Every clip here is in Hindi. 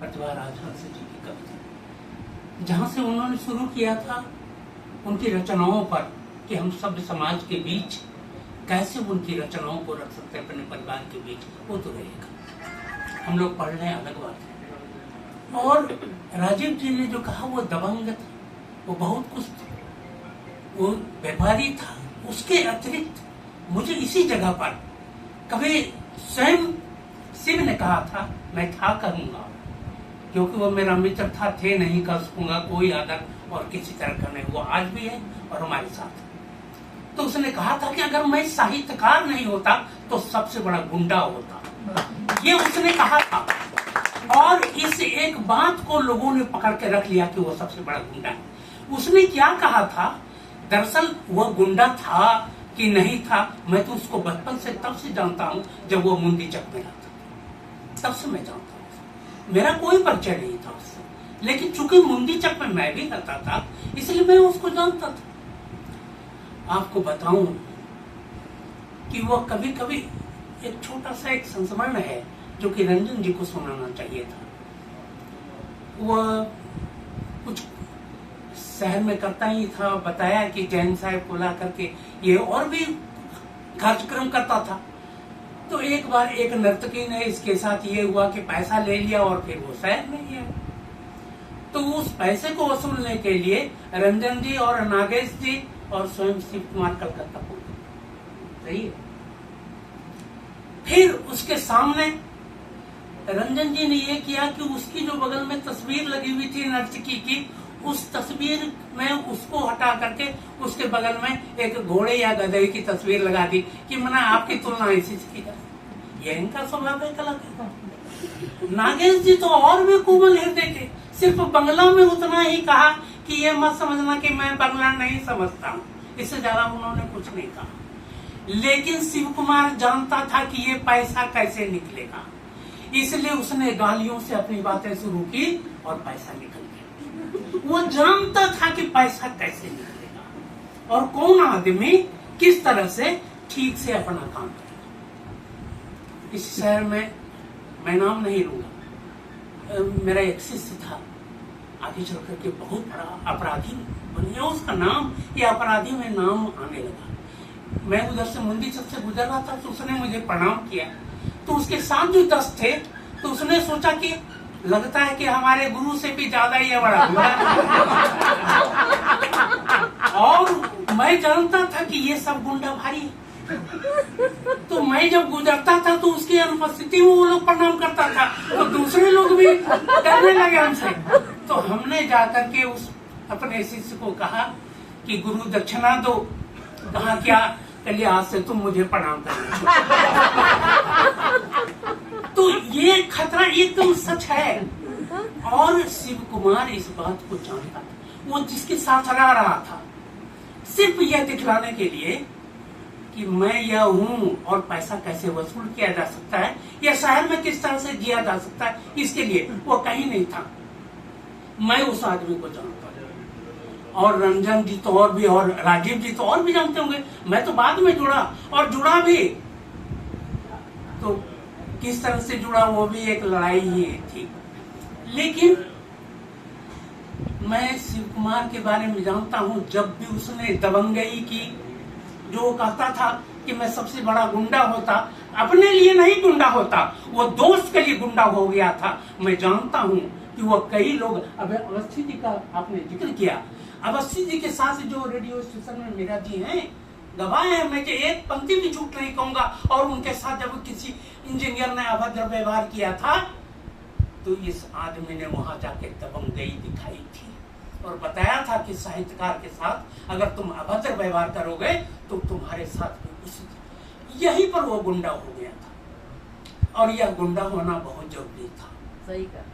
प्रतिभा राजहंस जी की कविता, जहां से उन्होंने शुरू किया था उनकी रचनाओं पर कि हम सभ्य समाज के बीच कैसे उनकी रचनाओं को रख सकते हैं अपने परिवार के बीच, वो तो रहेगा। हम लोग पढ़ रहे अलग बात है। और राजीव जी ने जो कहा वो दबंग था, वो बहुत कुछ था, वो व्यापारी था। उसके अतिरिक्त मुझे इसी जगह पर कभी स्वयं शिव ने कहा था, मैं था कहूंगा, क्योंकि वो मेरा मित्र था, थे नहीं कह सकूंगा, कोई आदर और किसी तरह का नहीं, वो आज भी है और हमारे साथ है। तो उसने कहा था कि अगर मैं साहित्यकार नहीं होता तो सबसे बड़ा गुंडा होता, ये उसने कहा था। और इस एक बात को लोगों ने पकड़ के रख लिया कि वो सबसे बड़ा गुंडा है। उसने क्या कहा था, दरअसल वह गुंडा था कि नहीं था, मैं तो उसको बचपन से तब से जानता हूं जब वो मुंदी चक में रहता था, तब से मैं जानता हूं, मेरा कोई परिचय नहीं था उससे, लेकिन चूंकि मुंदी चक में मैं भी रहता था इसलिए मैं उसको जानता था। आपको बताऊं कि वो कभी कभी एक छोटा सा एक संस्मरण है जो कि रंजन जी को सुनाना चाहिए था। वह कुछ शहर में करता ही था, बताया कि जैन साहब को ला करके ये और भी कार्यक्रम करता था। तो एक बार एक नर्तकी ने इसके साथ ये हुआ कि पैसा ले लिया और फिर वो शहर में गया। तो उस पैसे को वसूलने के लिए रंजन जी और नागेश जी और स्वयं शिव कुमार कलकत्ता पहुंचे। सही है। फिर उसके सामने रंजन जी ने ये किया कि उसकी जो बगल में तस्वीर लगी हुई थी नर्तकी की, उस तस्वीर में उसको हटा करके उसके बगल में एक घोड़े या गधे की तस्वीर लगा दी कि मना आपकी तुलना इसी से की जाए। ये इनका स्वभाव है कला का। नागेश जी तो और भी कोमल हृदय थे, सिर्फ बंगला में उतना ही कहा कि ये मत समझना कि मैं बंगला नहीं समझता हूँ, इससे ज्यादा उन्होंने कुछ नहीं कहा। लेकिन शिव कुमार जानता था कि ये पैसा कैसे निकलेगा, इसलिए उसने गालियों से अपनी बातें शुरू की और पैसा निकल गया। वो जानता था कि पैसा कैसे निकलेगा और कौन आदमी किस तरह से ठीक से अपना काम करेगा। इस शहर में मैं नाम नहीं लूंगा, मेरा एक शिष्य था, आगे चल करके बहुत बड़ा अपराधी बन गया, उसका नाम ये अपराधी में नाम आने लगा। मैं उधर से मुंदी चक से गुजर रहा था तो उसने मुझे प्रणाम किया। तो उसके साथ जो 10 थे तो उसने सोचा कि लगता है कि हमारे गुरु से भी ज्यादा ही बड़ा और मैं जानता था कि ये सब गुंडा भारी है। तो मैं जब गुजरता था तो उसकी अनुपस्थिति में वो लोग प्रणाम करता था तो दूसरे लोग भी डरने लगे हमसे। तो हमने जाकर के उस अपने शिष्य को कहा कि गुरु दक्षिणा दो। कहा क्या, चलिए आज से तुम मुझे प्रणाम करना। तो ये खतरा एकदम सच है। और शिव कुमार इस बात को जानता था। वो जिसके साथ रहा था सिर्फ यह दिखलाने के लिए कि मैं यह हूँ और पैसा कैसे वसूल किया जा सकता है या शहर में किस तरह से जिया जा सकता है, इसके लिए वो कहीं नहीं था। मैं उस आदमी को जानता हूँ और रंजन जी तो और भी, और राजीव जी तो और भी जानते होंगे। मैं तो बाद में जुड़ा और जुड़ा भी, तो किस तरह से जुड़ा वो भी एक लड़ाई ही थी। लेकिन मैं शिव कुमार के बारे में जानता हूँ, जब भी उसने दबंगई की, जो कहता था कि मैं सबसे बड़ा गुंडा होता, अपने लिए नहीं गुंडा होता, वो दोस्त के लिए गुंडा हो गया था। मैं जानता हूँ कि वो कई लोग, अब अवस्थी जी का आपने जिक्र किया, अवस्थी जी के साथ जो रेडियो स्टेशन में मीरा जी हैं गवाह है, मैं एक पंक्ति भी झूठ नहीं कहूंगा। और उनके साथ जब किसी इंजीनियर ने अभद्र व्यवहार किया था तो इस आदमी ने वहां जाके दबंगई दिखाई थी और बताया था कि साहित्यकार के साथ अगर तुम अभद्र व्यवहार करोगे तो तुम्हारे साथ भी उसी। यहीं पर वो गुंडा हो गया था और यह गुंडा होना बहुत जरूरी था। सही का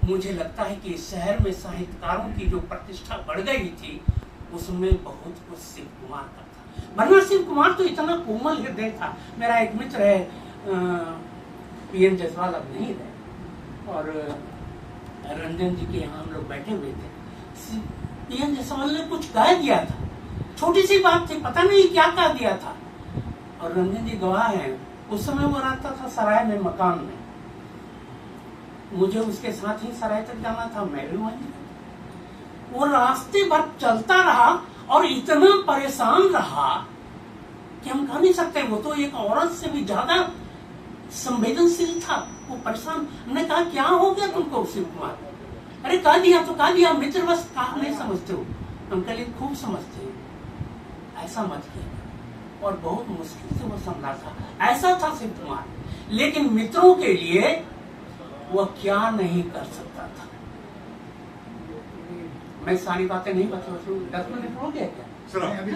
मुझे लगता है कि शहर में साहित्यकारों की जो प्रतिष्ठा बढ़ गई थी उसमें बहुत कुछ शिव कुमार का था। वरना शिव कुमार तो इतना कोमल हृदय था। मेरा एक मित्र है पीएन जायसवाल, अब नहीं रहे, और रंजन जी के यहाँ हम लोग बैठे हुए थे। पीएन जायसवाल ने कुछ गा दिया था, छोटी सी बात थी, पता नहीं क्या कह दिया था। और रंजन जी गवाह हैं, उस समय वो रहता था सराय में मकान में। मुझे उसके साथ ही सराय तक जाना था, मैं भी वहीं। वो रास्ते भर चलता रहा और इतना परेशान रहा कि हम कह नहीं सकते। वो तो एक औरत से भी ज्यादा संवेदनशील था। वो परेशान, हमने कहा क्या हो गया तुमको शिव कुमार? अरे कह दिया तो कह दिया, मित्र बस कहा नहीं समझते हो। हम कह खूब समझते हो, ऐसा मत किया। और बहुत मुश्किल से वो समझा था, ऐसा था शिव कुमार। लेकिन मित्रों के लिए वह क्या नहीं कर सकता था। मैं सारी बातें नहीं बता, 10 मिनट हो गया क्या? अभी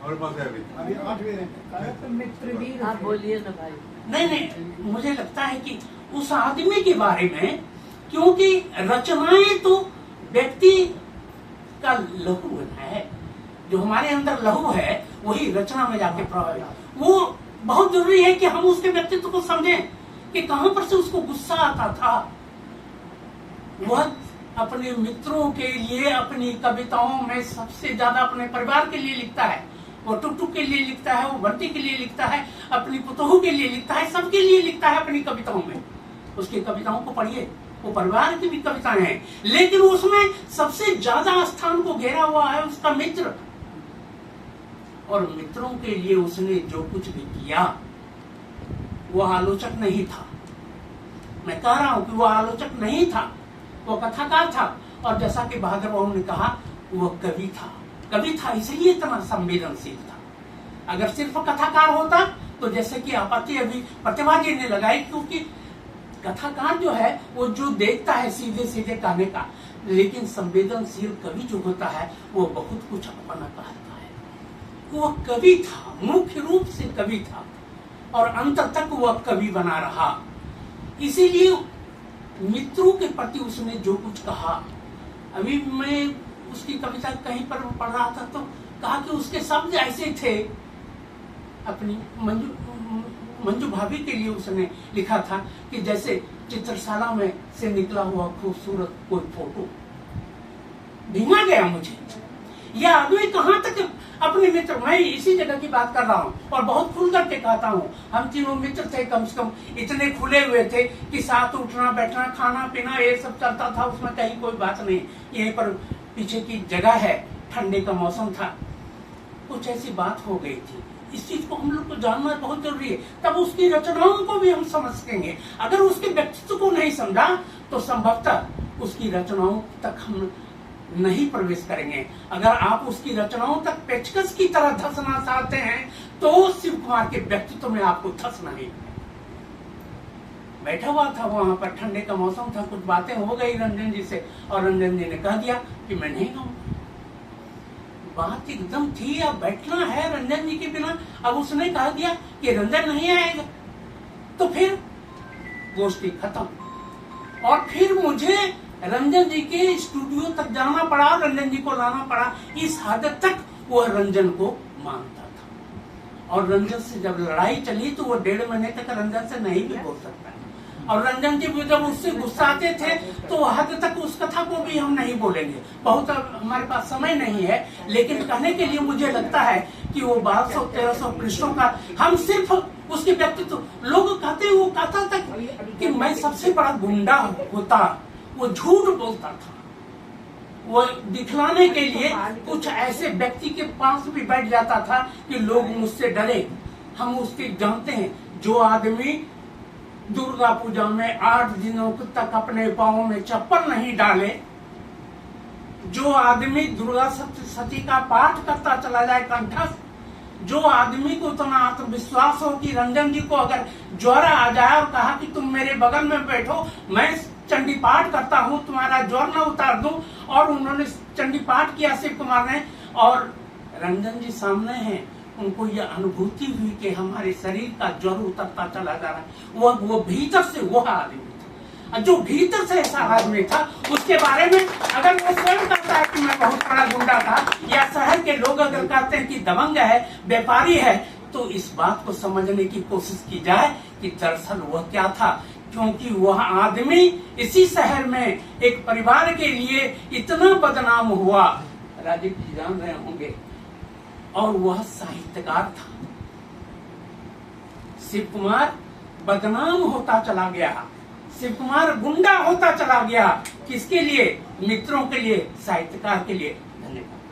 और बात है, अभी 8 बजे आप बोलिए ना भाई। नहीं, मुझे लगता है कि उस आदमी के बारे में, क्योंकि रचनाएं तो व्यक्ति का लहू है, जो हमारे अंदर लहू है वही रचना में जाके प्रभावित। वो बहुत जरूरी है कि हम उसके व्यक्तित्व को समझें कि कहां पर से उसको गुस्सा आता था। वह अपने मित्रों के लिए अपनी कविताओं में सबसे ज्यादा अपने परिवार के लिए लिखता है। वो टुकटुक के लिए लिखता है, वो बंटी के लिए लिखता है, अपनी पुतोहू के लिए लिखता है, सबके लिए लिखता है अपनी कविताओं में। उसकी कविताओं को पढ़िए, वो परिवार की भी कविताएं हैं, लेकिन उसमें सबसे ज्यादा स्थान को घेरा हुआ है उसका मित्र। और मित्रों के लिए उसने जो कुछ भी किया वो आलोचक नहीं था। मैं कह रहा हूं कि वो आलोचक नहीं था, वो कथाकार था। और जैसा कि बहादुर बाबू ने कहा, वो कवि था। कवि था इसलिए इतना संवेदनशील था। अगर सिर्फ कथाकार होता तो जैसे कि आपत्ति अभी प्रतिभा जी ने लगाई, क्योंकि कथाकार जो है वो जो देखता है सीधे सीधे कहने का, लेकिन संवेदनशील कवि जो होता है वो बहुत कुछ अपना कहता है। वो कवि था, मुख्य रूप से कवि था, और अंत तक वह कवि बना रहा। इसीलिए मित्रों के प्रति उसने जो कुछ कहा, अभी मैं उसकी कविता कहीं पर पढ़ रहा था तो कहा कि उसके शब्द ऐसे थे। अपनी मंजू भाभी के लिए उसने लिखा था कि जैसे चित्रशाला में से निकला हुआ खूबसूरत कोई फोटो। भींगा गया मुझे। यह आदमी कहां तक अपने मित्र, मैं इसी जगह की बात कर रहा हूँ और बहुत खुल करके कहता हूँ, हम तीनों मित्र थे, कम से कम इतने खुले हुए थे कि साथ उठना बैठना खाना पीना ये सब चलता था, उसमें कहीं कोई बात नहीं। यहीं पर पीछे की जगह है, ठंडे का मौसम था, कुछ ऐसी बात हो गई थी। इस चीज को हम लोग को जानना बहुत जरूरी है, तब उसकी रचनाओं को भी हम समझ सकेंगे। अगर उसके व्यक्तित्व को नहीं समझा तो संभवतः उसकी रचनाओं तक हम नहीं प्रवेश करेंगे। अगर आप उसकी रचनाओं तक पेचकस की तरह धंसना चाहते हैं तो शिव कुमार के व्यक्तित्व में आपको धंसना ही। बैठा हुआ था वहां पर, ठंडे का मौसम था, कुछ बातें हो गई रंजन जी से और रंजन जी ने कह दिया कि मैं नहीं गाऊंगा। बात एकदम थी, अब बैठना है रंजन जी के बिना। अब उसने कह दिया कि रंजन नहीं आएगा, तो फिर गोष्ठी खत्म। और फिर मुझे रंजन जी के स्टूडियो तक जाना पड़ा, रंजन जी को लाना पड़ा। इस हद तक वह रंजन को मानता था। और रंजन से जब लड़ाई चली तो वो 1.5 महीने तक रंजन से नहीं भी बोल सकता है। और रंजन जी भी जब उससे गुस्साते थे तो हद तक उस कथा को भी हम नहीं बोलेंगे, बहुत हमारे पास समय नहीं है। लेकिन कहने के लिए मुझे लगता है कि वो 1200-1300 पृष्ठों का हम सिर्फ उसके व्यक्तित्व, लोग कहते वो कहता था कि मैं सबसे बड़ा गुंडा होता, वो झूठ बोलता था। वो दिखलाने के लिए कुछ ऐसे व्यक्ति के पास भी बैठ जाता था कि लोग मुझसे डरे। हम उसके जानते हैं, जो आदमी दुर्गा पूजा में 8 दिनों तक अपने पाँव में चप्पल नहीं डाले, जो आदमी दुर्गा सप्तशती का पाठ करता चला जाए कंठस्थ, जो आदमी को इतना आत्मविश्वास हो कि रंजन जी को अगर ज्वर आ जाए और कहा कि तुम मेरे बगल में बैठो, मैं चंडी पाठ करता हूँ, तुम्हारा ज्वर न उतार दूं, और उन्होंने चंडी पाठ किया शिव कुमार ने, और रंजन जी सामने हैं, उनको यह अनुभूति हुई कि हमारे शरीर का ज्वर उतरता चला जा रहा है। वो भीतर से वह आदमी था, जो भीतर से ऐसा आदमी था, उसके बारे में अगर वो स्वयं कहता है कि मैं बहुत बड़ा गुंडा था, या शहर के लोग अगर कहते हैं कि दबंग है, व्यापारी है, तो इस बात को समझने की कोशिश की जाए कि दरअसल वह क्या था। क्योंकि वह आदमी इसी शहर में एक परिवार के लिए इतना बदनाम हुआ, राजीव जी जान रहे होंगे, और वह साहित्यकार था। शिव कुमार बदनाम होता चला गया, शिव कुमार गुंडा होता चला गया। किसके लिए? मित्रों के लिए, साहित्यकार के लिए। धन्यवाद।